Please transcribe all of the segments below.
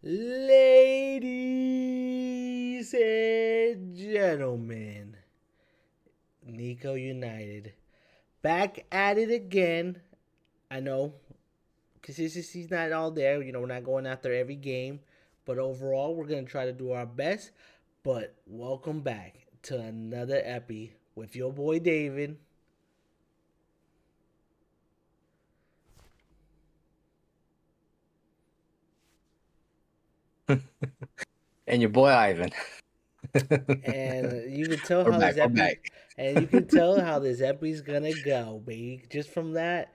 Ladies and gentlemen, Niko United back at it again. I know consistency's not all there. We're not going after every game, but overall, we're gonna try to do our best. But welcome back to another epi with your boy David. And your boy Ivan. And you can tell We're how back. this We're epi, back. and you can tell how this epi's gonna go, baby. Just from that,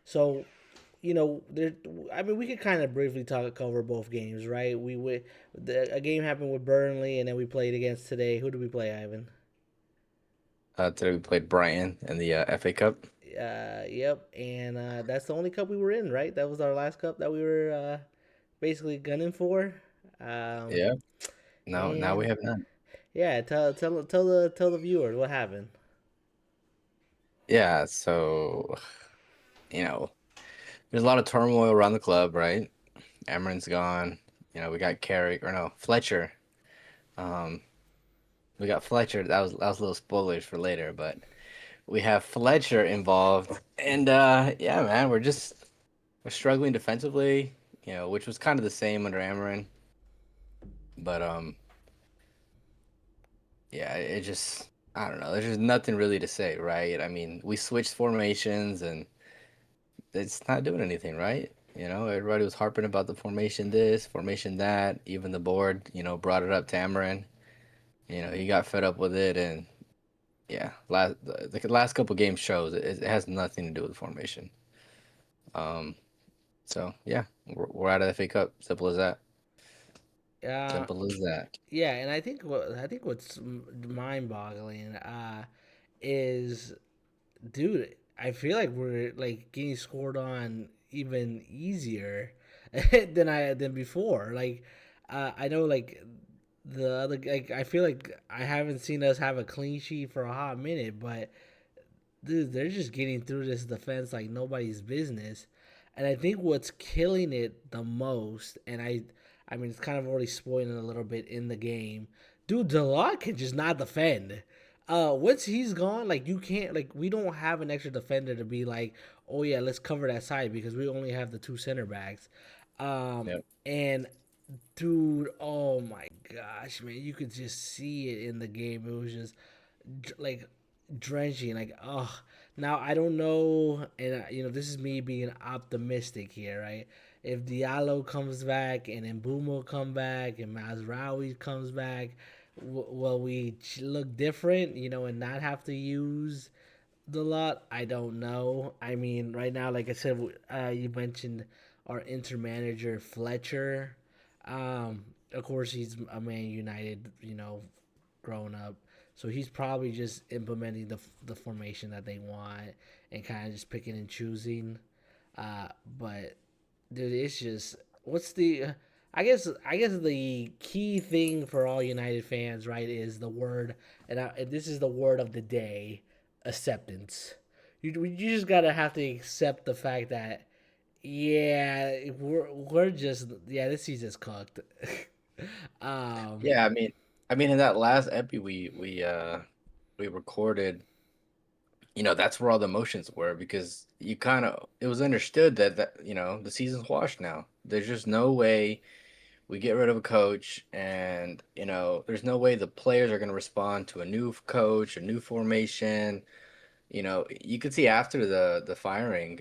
so there. I mean, we could kind of briefly cover both games, right? A game happened with Burnley, and then we played against today. Who did we play, Ivan? Today we played Brighton in the FA Cup. Yep, and that's the only cup we were in, right? That was our last cup that we were basically gunning for. Um, Yeah. Now we and have none. yeah, tell the viewers what happened. Yeah. So there's a lot of turmoil around the club, right? Amarin's gone. We got Carrick or no Fletcher. Um, we got Fletcher. That was a little spoilers for later, but we have Fletcher involved, and yeah, man, we're struggling defensively. Which was kind of the same under Amarin, but yeah, it just I don't know. There's just nothing really to say, right? I mean, we switched formations and it's not doing anything, right? Everybody was harping about the formation this, formation that. Even the board, brought it up to Amarin. He got fed up with it, and yeah, the last couple games shows it has nothing to do with formation. Um, so yeah, we're out of the FA Cup. Simple as that. Uh, Simple as that. yeah, and I think what's mind-boggling is, dude, I feel like we're like getting scored on even easier than before. Like, I know like the other like I feel like I haven't seen us have a clean sheet for a hot minute, but dude, they're just getting through this defense like nobody's business. And I think what's killing it the most, and I mean, it's kind of already spoiling it a little bit in the game. Dude, Delot can just not defend. Once he's gone, like you can't, like we don't have an extra defender to be like, oh yeah, let's cover that side because we only have the two center backs. Yep. And dude, oh my gosh, man, you could just see it in the game. It was just like drenching. Like, oh, now I don't know, and this is me being optimistic here, right? If Diallo comes back and then Mbumo come back and Mazraoui comes back, will we look different? And not have to use the lot. I don't know. I mean, right now, like I said, you mentioned our inter manager Fletcher. Of course, he's a Man United, growing up. So he's probably just implementing the formation that they want and kind of just picking and choosing. But dude, it's just what's the I guess the key thing for all United fans, right, is the word, and this is the word of the day: acceptance. You just gotta have to accept the fact that yeah, we're just yeah, this season's cooked. um, Yeah, I mean, in that last epi we recorded, that's where all the emotions were because it was understood that the season's washed now. There's just no way we get rid of a coach, and there's no way the players are going to respond to a new coach, a new formation. You could see after the firing,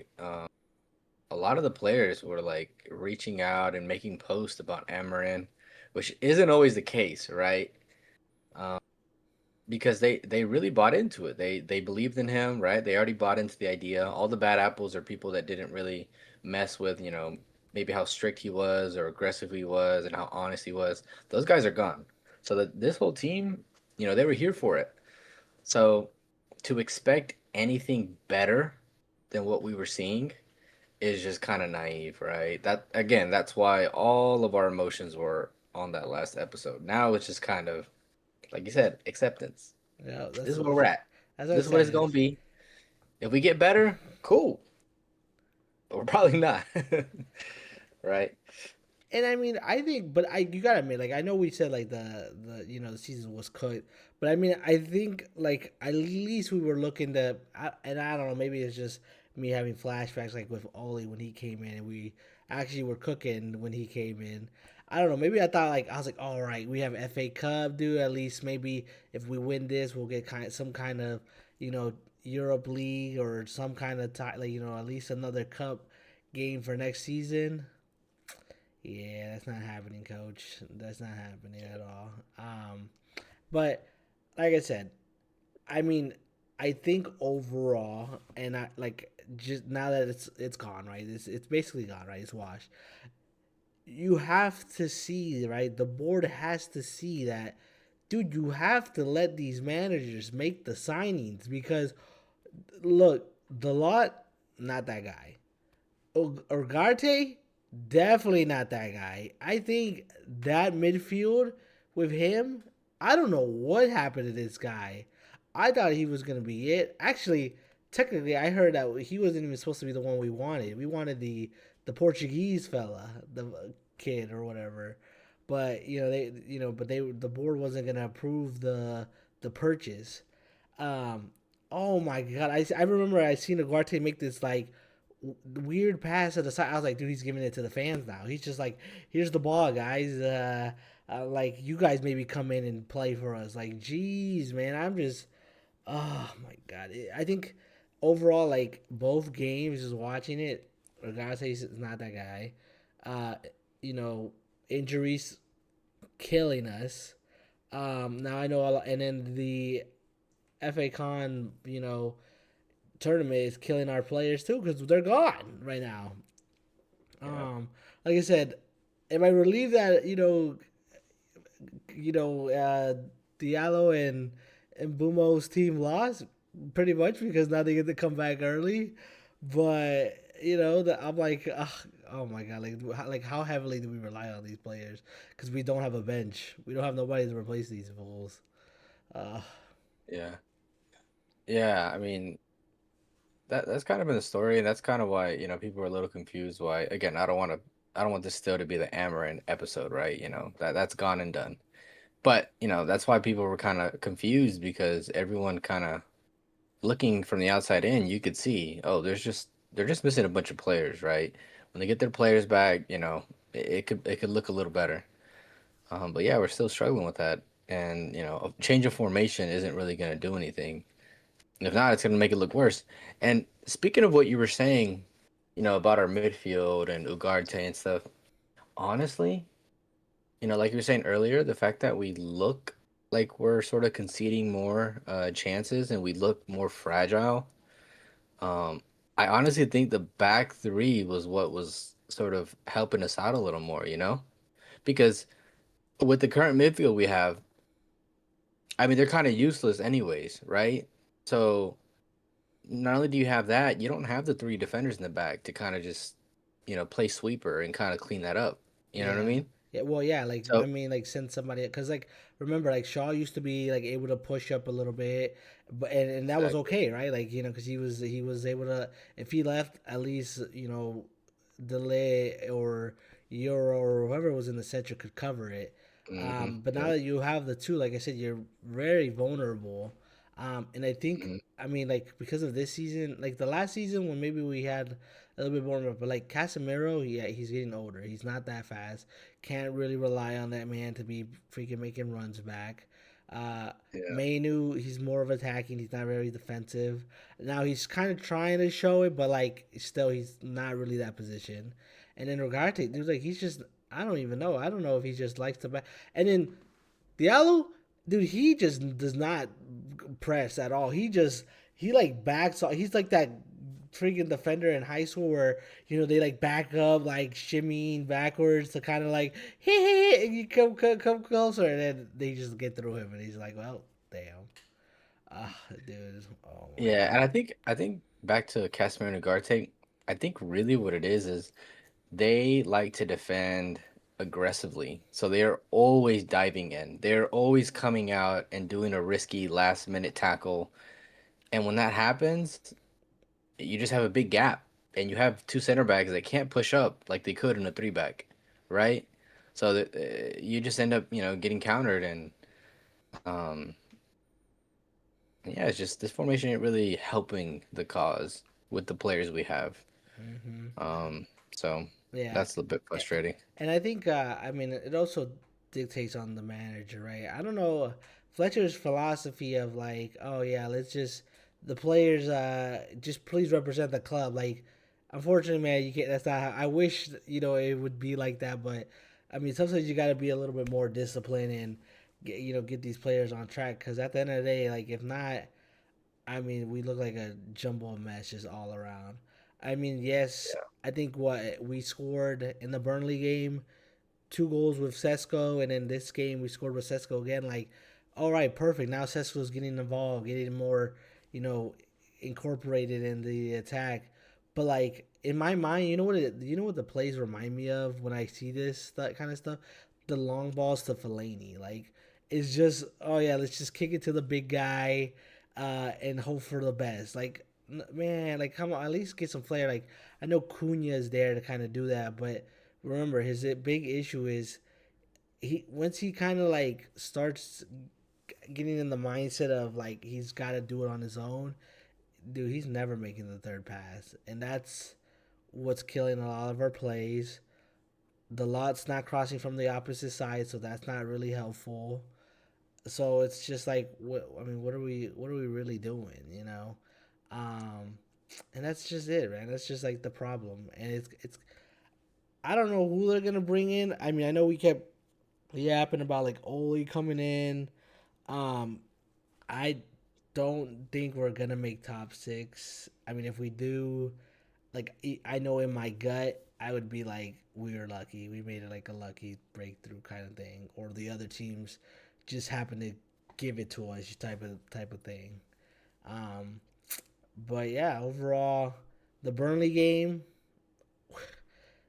a lot of the players were like reaching out and making posts about Amarin, which isn't always the case, right? Um, because they really bought into it. They believed in him, right? They already bought into the idea. All the bad apples are people that didn't really mess with, maybe how strict he was or aggressive he was and how honest he was. Those guys are gone. So that this whole team, they were here for it. So to expect anything better than what we were seeing is just kind of naive, right? That again, that's why all of our emotions were on that last episode. Now it's just kind of like you said, acceptance. yeah, This is where we're at. that's what I This is what it's said. gonna be. If we get better, cool. But we're probably not. Right? And I mean, I think, but I you gotta admit, like I know we said like the the season was cooked, but I mean, I think like at least we were looking to, and I don't know, maybe it's just me having flashbacks like with Ollie when he came in, and we actually were cooking when he came in. I don't know. Maybe I thought like I was like, all right, we have FA Cup, dude. At least maybe if we win this, we'll get some kind of you know Europe League or some kind of like at least another cup game for next season. Yeah, that's not happening, coach. That's not happening at all. But like I said, I mean, I think overall, and I like just now that it's gone, right? It's basically gone, right? It's washed. You have to see, right? The board has to see that, dude. You have to let these managers make the signings because look, the lot, not that guy. Ugarte, definitely not that guy. I think that midfield with him, I don't know what happened to this guy. I thought he was gonna be it. Actually, technically, I heard that he wasn't even supposed to be the one we wanted. We wanted the Portuguese fella, the kid or whatever. But the board wasn't gonna approve the purchase. Um, oh my god, I remember I seen Ugarte make this like weird pass to the side. I was like, dude, he's giving it to the fans now. He's just like, here's the ball, guys. Like you guys maybe come in and play for us. Like, jeez, man, I'm just, oh my god. I think overall, like both games, just watching it, Ugarte is not that guy. Uh, you know, injuries killing us. Now I know, and then the FA Con, tournament is killing our players too because they're gone right now. Yeah. Like I said, am I relieved that Diallo and Bumo's team lost? Pretty much because now they get to come back early, but I'm like, ugh, oh my god, like how heavily do we rely on these players? Because we don't have a bench, we don't have nobody to replace these fools. Uh, Yeah. Yeah. I mean, that's kind of been the story, and that's kind of why, people are a little confused why, again, I don't want this still to be the Amarin episode, right? That's gone and done. But, that's why people were kind of confused because everyone kind of looking from the outside in, you could see, oh, they're just missing a bunch of players, right? When they get their players back, it could look a little better. But yeah, we're still struggling with that. And, a change of formation isn't really going to do anything. If not, it's going to make it look worse. And speaking of what you were saying, about our midfield and Ugarte and stuff, honestly, like you were saying earlier, the fact that we look like we're sort of conceding more chances and we look more fragile, um, I honestly think the back three was what was sort of helping us out a little more, because with the current midfield we have, I mean, they're kind of useless anyways, right? So not only do you have that, you don't have the three defenders in the back to kind of just, play sweeper and kind of clean that up. You know what I Yeah. mean? Yeah, well, yeah, like I So mean, like send somebody because like remember, like Shaw used to be like able to push up a little bit, but and that was exactly. okay, right? Like because he was able to if he left at least delay or Euro or whoever was in the center could cover it. But now Yep. that you have the two, like I said, you're very vulnerable. And I think hmm I mean like because of this season, like the last season when maybe we had a little bit more, but like Casemiro, yeah, he's getting older. He's not that fast. Can't really rely on that man to be freaking making runs back. Uh, Yeah. Mainu, he's more of attacking. He's not very defensive. Now he's kind of trying to show it, but like still, he's not really that position. And then Rogarte, dude, like he's just I don't even know. I don't know if he just likes to back. And then Diallo, dude, he just does not press at all. He like backs off. He's like that freaking defender in high school where they like back up like shimmying backwards to kind of like hey, you come closer and then they just get through him and he's like well damn dude oh my Yeah, and god I think back to Casemiro and Ugarte, I think really what it is they like to defend aggressively. So they're always diving in. They're always coming out and doing a risky last minute tackle. And when that happens, you just have a big gap and you have two center backs that can't push up like they could in a three back, right? So that you just end up, getting countered, and um, yeah, it's just this formation ain't really helping the cause with the players we have. Hmm. Um, so Yeah, that's a bit frustrating. and I think I mean it also dictates on the manager, right? I don't know Fletcher's philosophy of like, oh yeah, let's just the players just please represent the club. Like, unfortunately, man, you can't. That's not. How, I wish it would be like that, but I mean sometimes you got to be a little bit more disciplined and get these players on track because at the end of the day, like if not, I mean we look like a jumble mess just all around. I mean, yes, I think what we scored in the Burnley game, two goals with Sesko, and in this game we scored with Sesko again. Like, all right, perfect. Now Sesko's getting involved, getting more, you know, incorporated in the attack. But like in my mind, you know what the plays remind me of when I see this that kind of stuff, the long balls to Fellaini. Like it's just oh yeah, let's just kick it to the big guy, and hope for the best. Like man, like come on, at least get some flair. Like I know Cunha is there to kind of do that, but remember his big issue is he once he kind of like starts getting in the mindset of like he's got to do it on his own, dude, he's never making the third pass, and that's what's killing a lot of our plays. The lot's not crossing from the opposite side, so that's not really helpful. So it's just like, I mean, what are we really doing, Um, and that's just it, man. That's just like the problem, and it's I don't know who they're gonna bring in. I mean, I know we kept yapping about like Oli coming in. Um, I don't think we're gonna make top six. I mean, if we do, like I know in my gut, I would be like, we were lucky. We made it like a lucky breakthrough kind of thing, or the other teams just happened to give it to us, type of thing. Um, but yeah, overall, the Burnley game,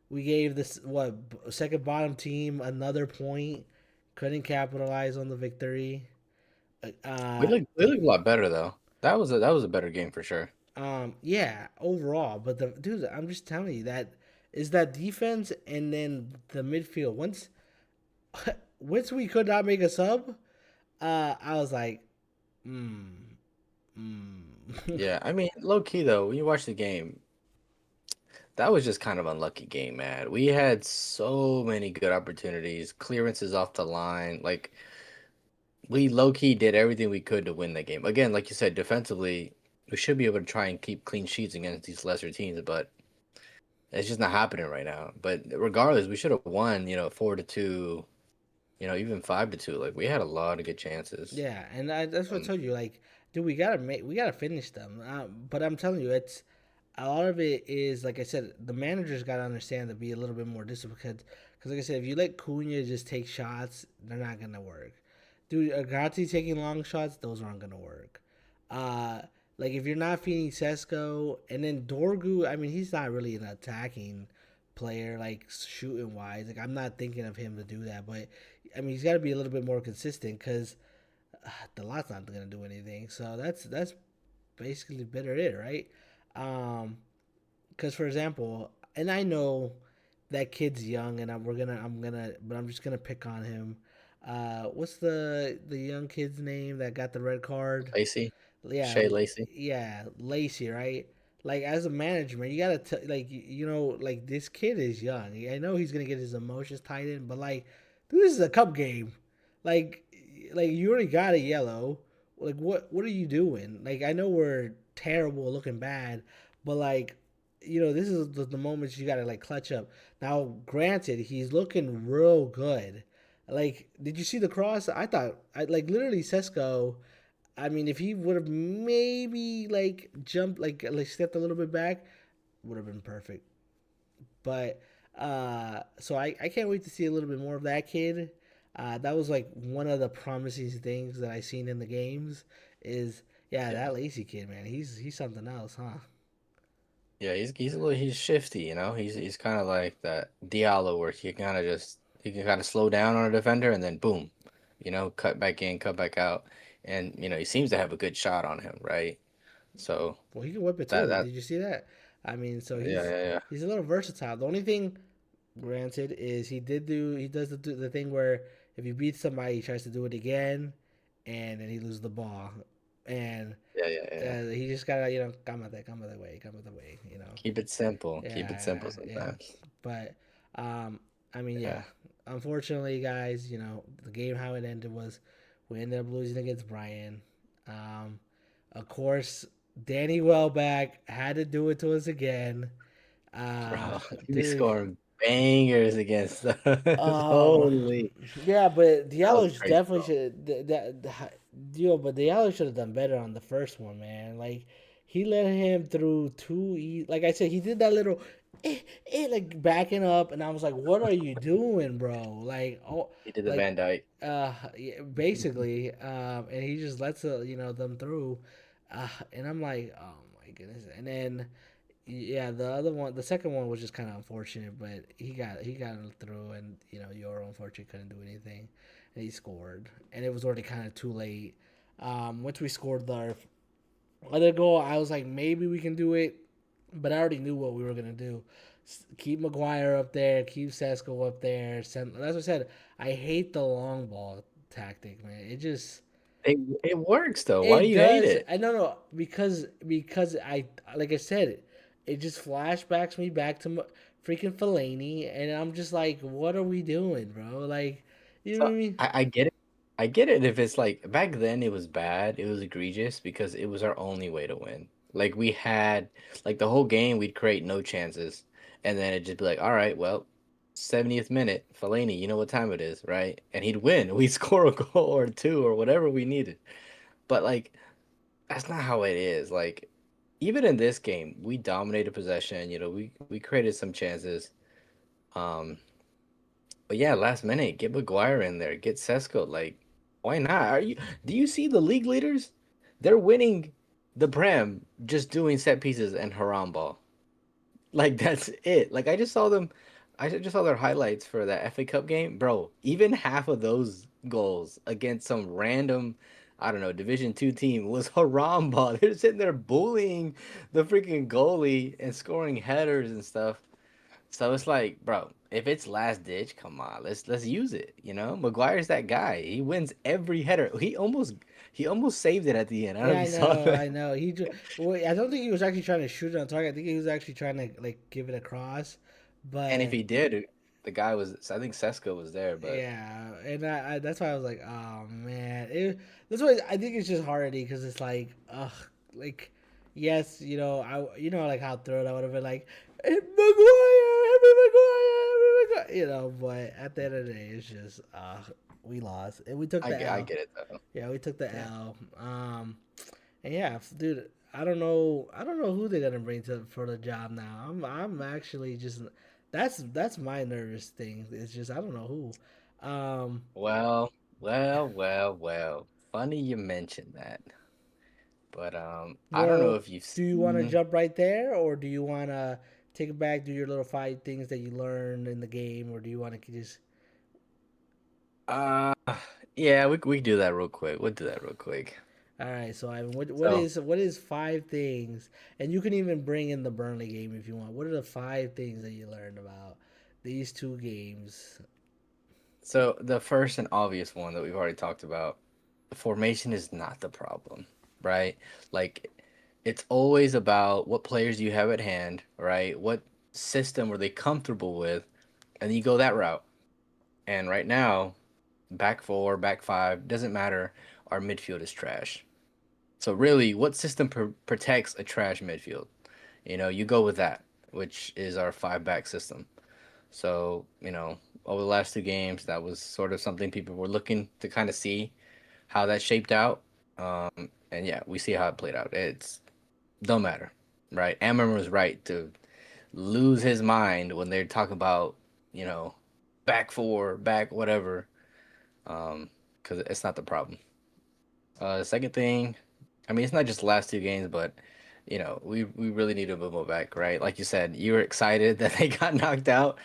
we gave this what second bottom team another point. Couldn't capitalize on the victory. We Uh, look a lot better though. That was a better game for sure. yeah, overall, but the dude, I'm just telling you that is that defense and then the midfield. Once we could not make a sub, I was like, mm, mm. Yeah, I mean, low key though, when you watch the game, that was just kind of unlucky game, man. We had so many good opportunities, clearances off the line. Like we low key did everything we could to win the game. Again, like you said, defensively, we should be able to try and keep clean sheets against these lesser teams, but it's just not happening right now. But regardless, we should have won, 4-2, even 5-2. Like we had a lot of good chances. Yeah, and that's what I Um, told you. Like, dude, we gotta finish them. But I'm telling you, it's a lot of it is like I said, the managers got to understand to be a little bit more disciplined. Because like I said, if you let Cunha just take shots, they're not gonna work. Dude, Agati taking long shots, those aren't gonna work. Uh, like if you're not feeding Sesko, and then Dorgu, I mean, he's not really an attacking player, like shooting wise. Like I'm not thinking of him to do that, but I mean, he's got to be a little bit more consistent because the lot's not gonna do anything. So that's basically better it, right? Um, because for example, and I know that kid's young, and but I'm just gonna pick on him. What's the young kid's name that got the red card? Lacey, Yeah, Shea Lacey. yeah, Lacey, right? Like as a management, you gotta like like this kid is young. I know he's gonna get his emotions tied in, but like, dude, this is a cup game. Like, like you already got a yellow. Like what are you doing? Like I know we're terrible, looking bad, but like, this is the moments you gotta like clutch up. Now, granted, he's looking real good. Like, did you see the cross? I thought I like literally Sesko. I mean, if he would have maybe like jumped, like stepped a little bit back, would have been perfect. But so I can't wait to see a little bit more of that kid. That was like one of the promising things that I seen in the games. Is yeah, Yeah. that lazy kid, man. He's something else, huh? Yeah, he's shifty, He's kind of like that Diallo where he can kind of slow down on a defender and then boom, cut back in, cut back out, and he seems to have a good shot on him, right? So Well, he can whip it that too. that Did you see that? I mean, so yeah, yeah, yeah. he's a little versatile. The only thing granted, is he does the thing where if he beats somebody, he tries to do it again, and then he loses the ball, and Yeah, yeah, yeah. he just gotta come the way, come the way, Keep it simple. Keep it Yeah, simple yeah. sometimes. But um, I mean, Yeah. yeah. Unfortunately, guys, the game how it ended was we ended up losing against Brian. Um, of course, Danny Welbeck had to do it to us again. Bro, we Dude, scoring bangers against us. um, Holy. yeah, but That was Diallo crazy, definitely bro. should. But Diallo should have done better on the first one, man. Like he let him through too easy. Like I said, he did that little, like backing up, and I was like, "What are you doing, bro?" Like, oh, He did the like, Van Dyke. yeah, basically, and he just lets them through, and I'm like, "Oh my goodness!" And then yeah, the other one, the second one was just kind of unfortunate, but he got through, and Euro unfortunately couldn't do anything, and he scored, and it was already kind of too late. Once we scored our other goal, I was like, maybe we can do it, but I already knew what we were gonna do. Keep Maguire up there, keep Sesko up there. That's what I said. I hate the long ball tactic, man. It works though. Why do It you hate does. it? I don't know because I like I said it just flashbacks me back to freaking Fellaini, and I'm just like, what are we doing, bro? Like, you know So what I mean? I get it. I get it if it's like back then it was bad, it was egregious because it was our only way to win. Like we had like the whole game we'd create no chances and then it'd just be like, all right, well, 70th minute, Fellaini, you know what time it is, right? And he'd win. We'd score a goal or two or whatever we needed. But like that's not how it is. Like even in this game, we dominated possession, we created some chances. Um but yeah, last minute, get Maguire in there, get Sesko. Like, why not? Do you see the league leaders? They're winning the Prem just doing set pieces and Haram ball. Like that's it. Like I just saw their highlights for that FA Cup game. Bro, even half of those goals against some random, I don't know, Division 2 team was Haram ball. They're sitting there bullying the freaking goalie and scoring headers and stuff. So it's like, bro, if it's last ditch, come on, let's use it. Maguire's that guy. He wins every header. He almost saved it at the end. I don't know Yeah, if you saw I that. know. Well, I don't think he was actually trying to shoot it on target. I think he was actually trying to like give it across, And if but he did, the guy was. I think Sesko was there, but yeah, and that's why I was like, oh man, that's why I think it's just hardy because it's like, ugh, like, yes, like how thrilled I would have been like, hey, Maguire, Harry Maguire, but at the end of the day, it's just, we lost and we took I the get, I L. get it though. Yeah, we took the Yeah. L. And yeah, dude, I don't know who they're gonna bring to for the job now. I'm actually just that's my nervous thing. It's just I don't know who. Well, well. Funny you mentioned that, but I don't know Well, if you've do you want to seen. jump right there, or do you want to take it back, do your little five things that you learned in the game, or do you want to just? Uh, yeah, we can do that real quick. We'll do that real quick. All right, so Ivan, So, what is five things, and you can even bring in the Burnley game if you want. What are the five things that you learned about these two games? so the first and obvious one that we've already talked about, formation is not the problem, right? Like, it's always about what players you have at hand, right? What system are they comfortable with, and you go that route. And right now, back four, back five, doesn't matter. Our midfield is trash. So really, what system protects a trash midfield? You go with that, which is our five back system. So, over the last two games, that was sort of something people were looking to kind of see how that shaped out. And yeah, we see how it played out. It's don't matter, right? Amram was right to lose his mind when they're talking about, you know, back four, back whatever, because it's not the problem. The second thing, I mean, it's not just the last two games, but we really need to move them back, right? Like you said, you were excited that they got knocked out,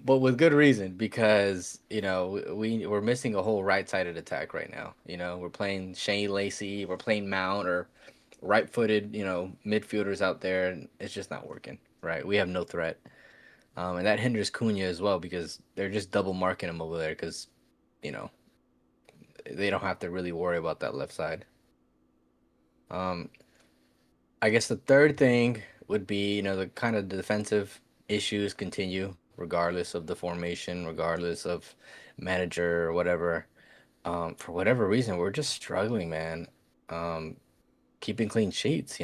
but with good reason because we're missing a whole right-sided attack right now. We're playing Shane Lacey, we're playing Mount or right-footed, midfielders out there, and it's just not working, right? We have no threat. And that hinders Cunha as well because they're just double marking him over there because you know they don't have to really worry about that left side. Um, I guess the third thing would be the kind of defensive issues continue regardless of the formation, regardless of manager or whatever. For whatever reason, we're just struggling, man. Um, Keeping clean sheets.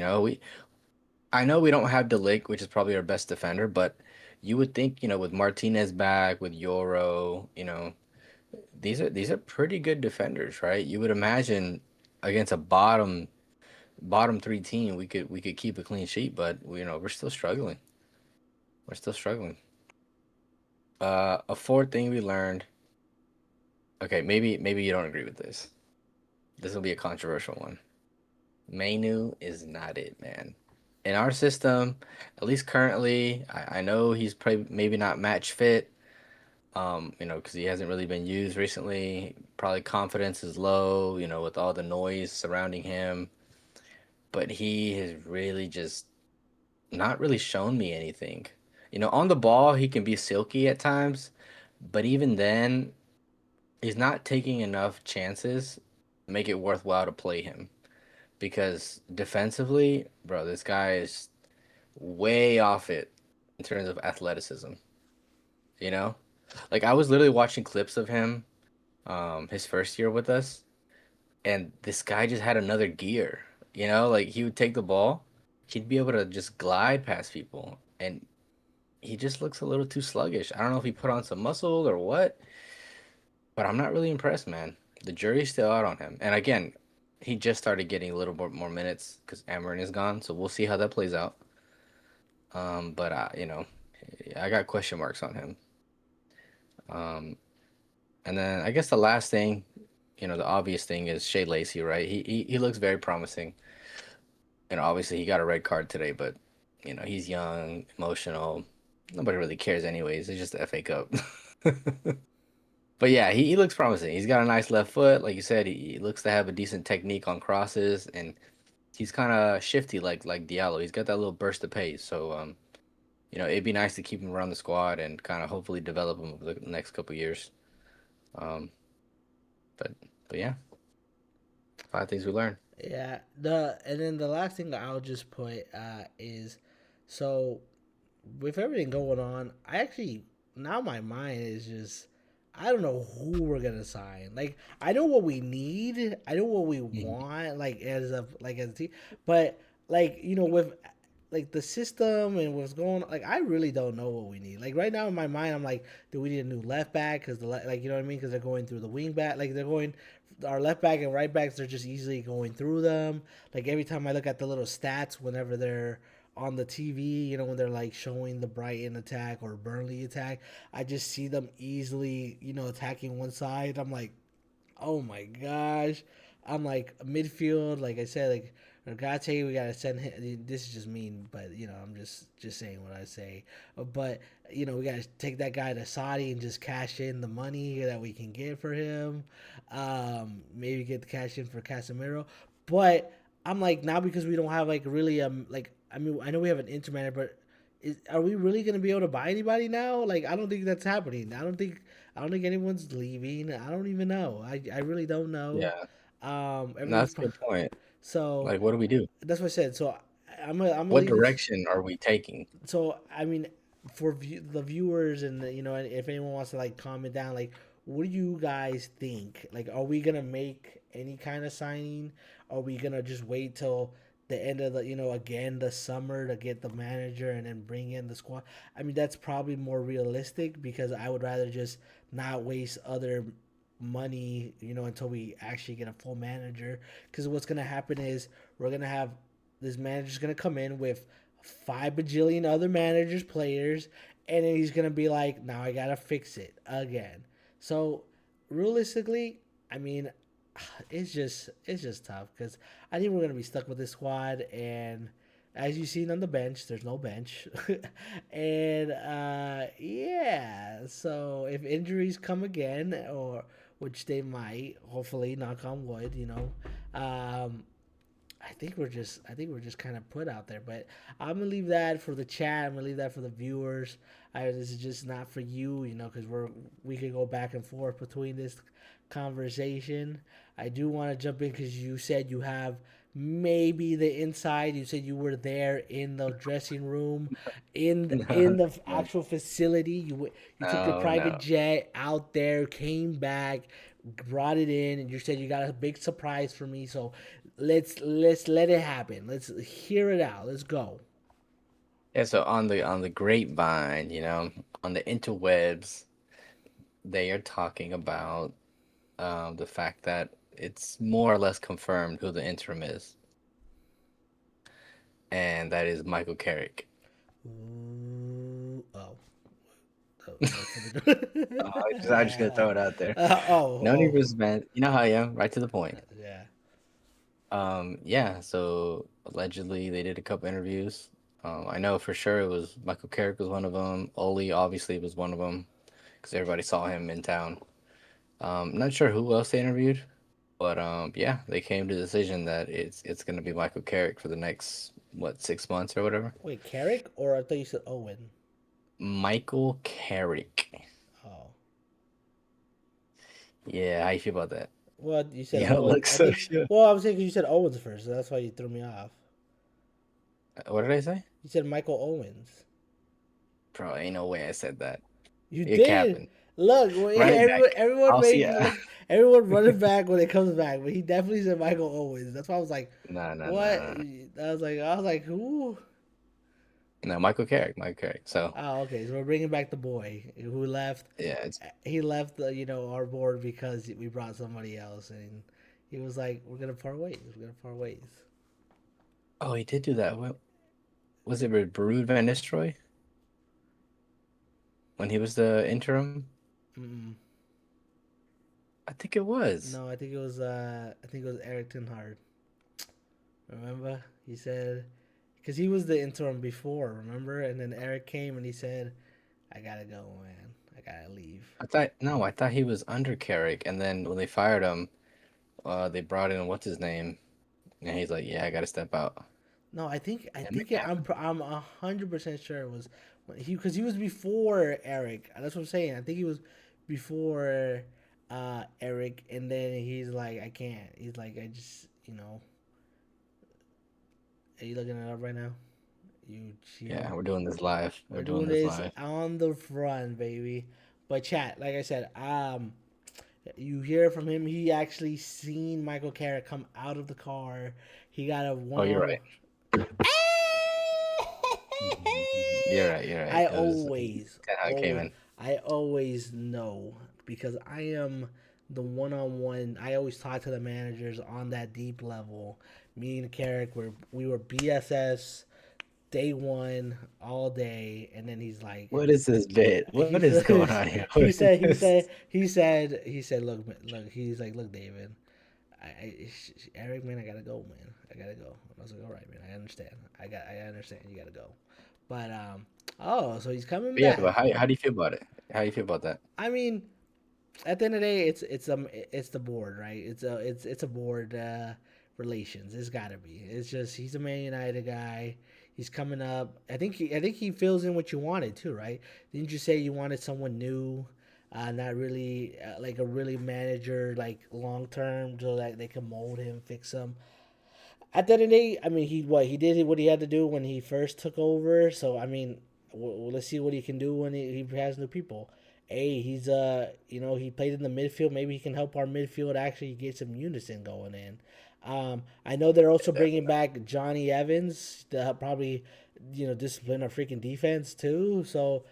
I know we don't have Delic, which is probably our best defender, but you would think, with Martinez back, with Euro, these are pretty good defenders, right? You would imagine against a bottom three team, we could keep a clean sheet, but we're still struggling. We're still struggling. A fourth thing we learned. Okay, maybe you don't agree with this. This will be a controversial one. Mainu is not it, man. In our system, at least currently, I know he's probably maybe not match fit. Because he hasn't really been used recently. Probably confidence is low, with all the noise surrounding him. But he has really just not really shown me anything. On the ball, he can be silky at times, but even then, he's not taking enough chances to make it worthwhile to play him. Because defensively, bro, this guy is way off it in terms of athleticism, you know? Like I was literally watching clips of him his first year with us, and this guy just had another gear. Like he would take the ball, he'd be able to just glide past people, and he just looks a little too sluggish. I don't know if he put on some muscle or what, but I'm not really impressed, man. The jury's still out on him. And again, he just started getting a little more minutes because Amarin is gone, so we'll see how that plays out. But I got question marks on him. Um, and then I guess the last thing, the obvious thing is Shea Lacey, right? He looks very promising. Obviously he got a red card today, but he's young, emotional. Nobody really cares anyways. It's just the FA Cup. But yeah, he looks promising. He's got a nice left foot, like you said. He looks to have a decent technique on crosses, and he's kind of shifty, like Diallo. He's got that little burst of pace. So it'd be nice to keep him around the squad and kind of hopefully develop him over the next couple years. Um, but yeah, 5 things we learned. Yeah. And then the last thing that I'll just put is, so with everything going on, I actually, now my mind is just, I don't know who we're gonna sign. Like I know what we need, I know what we Mhm. want, like as a team, but like with like the system and what's going on, like I really don't know what we need. Like right now in my mind, I'm like, do we need a new left back? Because like what I mean? Because they're going through the wing back, like they're going. Our left back and right backs, they're just easily going through them. Like every time I look at the little stats, whenever they're on the TV, when they're like showing the Brighton attack or Burnley attack, I just see them easily, attacking one side. I'm like, oh my gosh. I'm like midfield, like I said, like Nagate, we gotta send him. This is just mean, but I'm just saying what I say. But we gotta take that guy to Saudi and just cash in the money that we can get for him. Maybe get the cash in for Casemiro. But I'm like now because we don't have like really like I mean I know we have an intermanager, but are we really gonna be able to buy anybody now? Like I don't think that's happening. I don't think anyone's leaving. I don't even know. I really don't know. Yeah, no, Everything's that's a good point. so Like, what do we do? that's what I said. So I'm gonna What leave this. direction are we taking? So I mean, for the viewers and if anyone wants to like comment down, like what do you guys think? Like, are we gonna make any kind of signing? Are we gonna just wait till the end of the again the summer to get the manager and then bring in the squad? I mean, that's probably more realistic because I would rather just not waste other money, until we actually get a full manager. Because what's gonna happen is we're gonna have this manager's gonna come in with 5 bajillion other managers, players, and then he's gonna be like, now I gotta fix it again. So realistically, I mean, it's just tough because I think we're gonna be stuck with this squad, and as you've seen on the bench, there's no bench, and yeah. So if injuries come again, or which they might, hopefully, knock on wood, um, I think we're just kind of put out there. But I'm gonna leave that for the chat. I'm gonna leave that for the viewers. This is just not for you, because we could go back and forth between this conversation. I do want to jump in because you said you have maybe the inside. You said you were there in the dressing room, in No, the no, actual facility. You took your no, private no. jet out there, came back, brought it in, and you said you got a big surprise for me. So let's let it happen. Let's hear it out. Let's go. Yeah, so on the grapevine, on the interwebs, they are talking about the fact that it's more or less confirmed who the interim is, and that is Michael Carrick. Ooh, oh, no further. I'm just gonna throw it out there. No need Oh, for suspense. You know how I am, right to the point. yeah. Yeah. So allegedly, they did a couple interviews. I know for sure it was Michael Carrick was one of them. Oli obviously was one of them because everybody saw him in town. Not sure who else they interviewed, but yeah, they came to the decision that it's gonna be Michael Carrick for the next what 6 months or whatever. Wait, Carrick, or I thought you said Owen. Michael Carrick. Oh, Yeah, how you feel about that? well, you said You don't Owen. look I so think. sure. Well, I was saying 'cause you said Owens first, so that's why you threw me off. What did I say? You said Michael Owens. Bro, ain't no way I said that. You You're did. capping. Look, Run it everyone, back. everyone I'll see makes ya. look, everyone running back when it comes back, but he definitely said Michael Owens. That's why I was like, No, no, what? no, no. I was like, who? No, Michael Carrick. Michael Carrick. So Oh, okay. So we're bringing back the boy who left. yeah, it's He left our board because we brought somebody else, and he was like, "We're gonna part ways. We're gonna part ways." oh he did do that. What was it with Brood Van Nistelrooy when he was the interim? Mm-mm. I think it was. No, I think it was Eric Tenhard. Remember, he said because he was the interim before. Remember, and then Eric came and he said, "I gotta go, man. I gotta leave." I thought he was under Carrick, and then when they fired him, they brought in what's his name, and he's like, "Yeah, I gotta step out." No, I That may think happen. I'm 100% sure it was because he was before Eric. That's what I'm saying. I think he was before Eric, and then he's like, I can't. He's like, I just Are you looking it up right now? You Yeah, want? we're doing this live. We're We're doing doing this this live. on the front, baby. But chat, like I said, you hear from him. He actually seen Michael Carrick come out of the car. He got a Oh, you're one-on. right. You're right. You're right. I It was always, kind of how it came always, in. I always know because I am the one-on-one. I always talk to the managers on that deep level. Me and Carrick we were BSS day one all day, and then he's like, What is this bit? he What is going says, on here? he What said, he is said, this? he said, look. He's like, look, David, Eric, man, I gotta go, man. I gotta go. I was like, all right, man, I understand. I understand. You gotta go. But oh, so he's coming But yeah, but back. how do you feel about it? How do you feel about that? I mean, at the end of the day, it's the board, right? It's a board relations. It's gotta be. It's just he's a Man United guy. He's coming up. I think he fills in what you wanted too, right? Didn't you say you wanted someone new, not really like a really manager, like long term, so that they can mold him, fix him. At the end of the day, I mean, he did what he had to do when he first took over. So I mean, let's see what he can do when he has new people. He's he played in the midfield. Maybe he can help our midfield actually get some unison going in. I know they're also bringing back Johnny Evans to help probably discipline our freaking defense too. So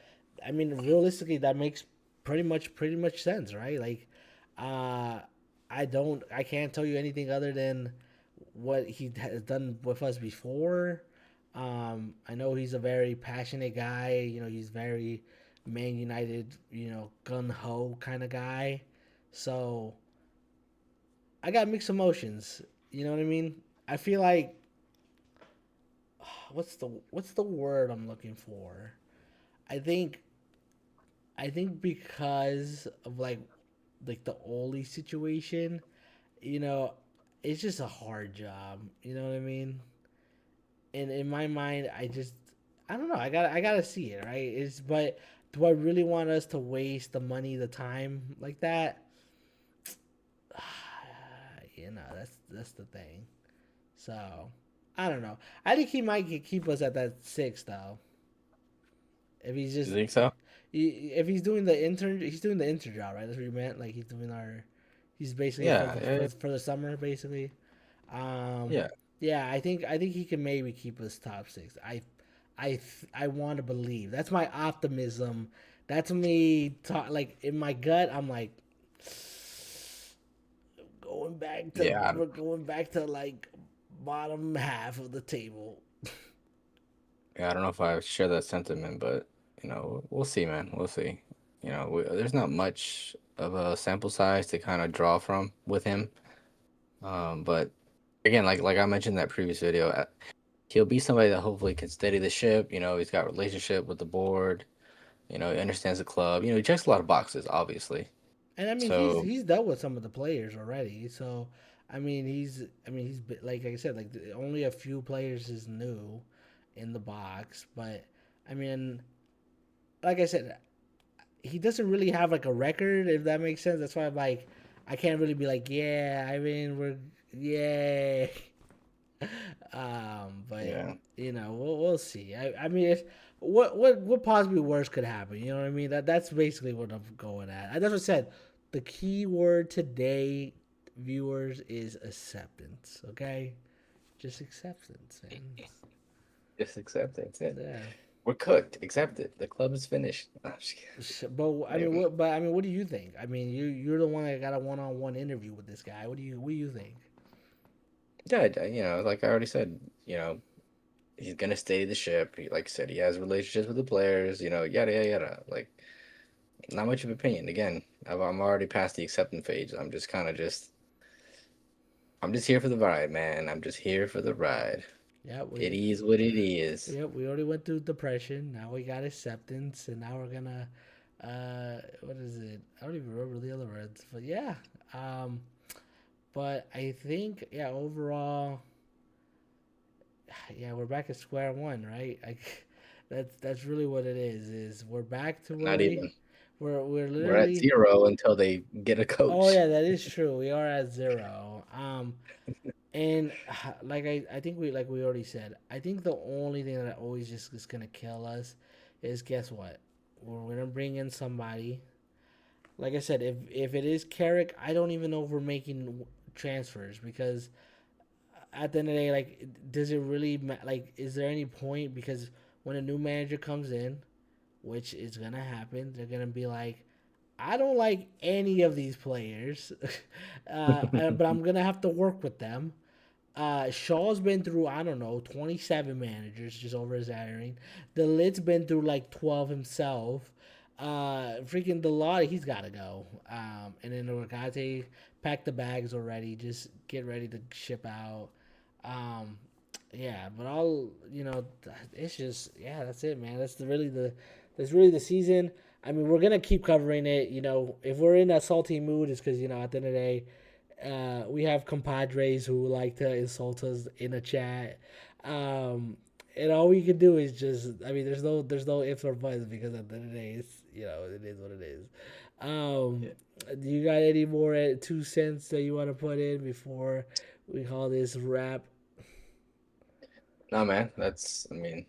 I mean, realistically, that makes pretty much sense, right? Like, uh, I can't tell you anything other than what he has done with us before. I know he's a very passionate guy. He's very Man United, gun ho kind of guy. So I got mixed emotions. You know what I mean? I feel like what's the word I'm looking for? I think I think because of like the Oli situation, you know, it's just a hard job. You know what I mean? And in my mind, I don't know. I gotta see it, right? It's but do I really want us to waste the money, the time like that? That's the thing. So I don't know. I think he might keep us at that six though. If he's You just think so? if he's doing the intern, he's doing the intern job, right? That's what you meant. Like he's doing our, he's basically Yeah, yeah, for the summer, basically. Um, yeah. yeah, I think he can maybe keep us top six. I want to believe. That's my optimism. That's me. Like in my gut, I'm like going back to Yeah, we're going back to like bottom half of the table. yeah. I don't know if I share that sentiment, but we'll see, man. We'll see. There's not much of a sample size to kind of draw from with him. But again, like I mentioned in that previous video, he'll be somebody that hopefully can steady the ship. He's got relationship with the board. He understands the club. He checks a lot of boxes, obviously. And I mean, he's So he's dealt with some of the players already. So I mean, he's like I said, like only a few players is new in the box, but I mean, like I said, he doesn't really have like a record, if that makes sense. That's why I'm like, I can't really be like, yeah, I mean, we're yeah. But yeah, we'll see. I mean, what possibly worse could happen? You know what I mean? That's basically what I'm going at. That's what I said. The key word today, viewers, is acceptance. Okay, just acceptance, man. just accept it. That's it. Yeah. We're cooked. Accept it. The club is finished. No, I'm just kidding. But I mean, Maybe. what do you think? I mean, you're the one that got a one-on-one interview with this guy. What do you think? Yeah, like I already said, he's gonna stay the ship. Like I said, he has relationships with the players. Yada yada yada. Like not much of opinion. Again, I'm already past the acceptance phase. I'm just here for the ride, man. I'm just here for the ride. Yeah, It is what it is. Yep, we already went through depression. Now we got acceptance, and now we're gonna, what is it? I don't even remember the other words, but yeah. Um, but I think yeah, overall, yeah, we're back at square one, right? That's really what it is. Is we're back to where Not even. we're We're at literally. 0 until they get a Oh coach. yeah, that is true. We are at zero. And I think we already said. I think the only thing that always just is gonna kill us is guess what? We're gonna bring in somebody. Like I said, if it is Carrick, I don't even know if we're making transfers because at the end of the day, like, does it really like? Is there any point? Because when a new manager comes in, which is gonna happen, they're gonna be like, I don't like any of these players, but I'm gonna have to work with them. Shaw's been through, I don't know, 27 managers just over his hiring. The Lid's been through like 12 himself. Freaking Delotti, he's got to go. And then Orgate packed the bags already. Just get ready to ship out. Um, yeah, but it's just yeah, that's it, man. That's really the season. I mean, we're gonna keep covering it. If we're in a salty mood, it's because at the end of the day, we have compadres who like to insult us in a chat. Um, and all we can do is just, I mean, there's no ifs or buts because at the end of the day, it is what it is. Um, Yeah. do you got any more 2 cents that you want to put in before we call this wrap? No, man. I mean,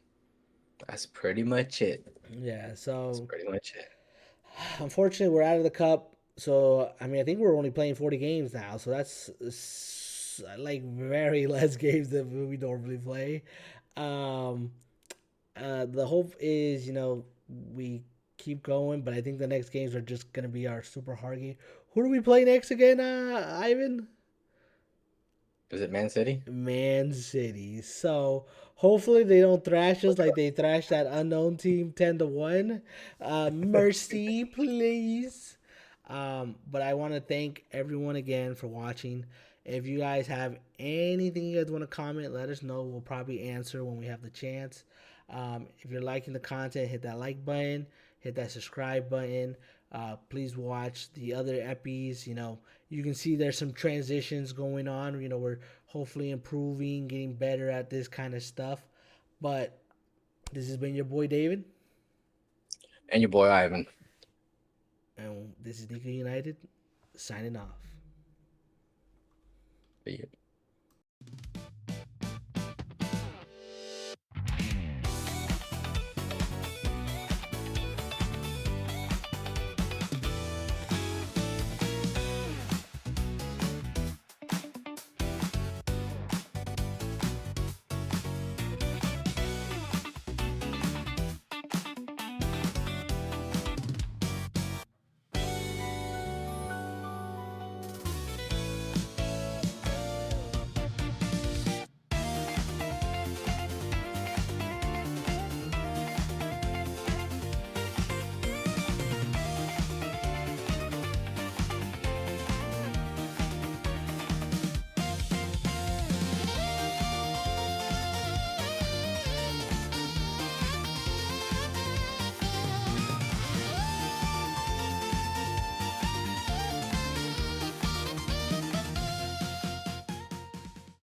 that's pretty much it. Yeah. That's So pretty much it. unfortunately, we're out of the cup. So I mean, I think we're only playing 40 games now. So that's like very less games than we normally play. Um, the hope is, we keep going, but I think the next games are just gonna be our super hard game. Who do we play next again, Ivan? Is it Man City? Man City. So hopefully they don't thrash us like they thrashed that unknown team 10-1. Mercy, please. But I want to thank everyone again for watching. If you guys have anything you guys want to comment, let us know. We'll probably answer when we have the chance. If you're liking the content, hit that like button, hit that subscribe button. Please watch the other epis. You can see there's some transitions going on. We're hopefully improving, getting better at this kind of stuff. But this has been your boy David, And your boy Ivan. and this is Niko United signing off. See you.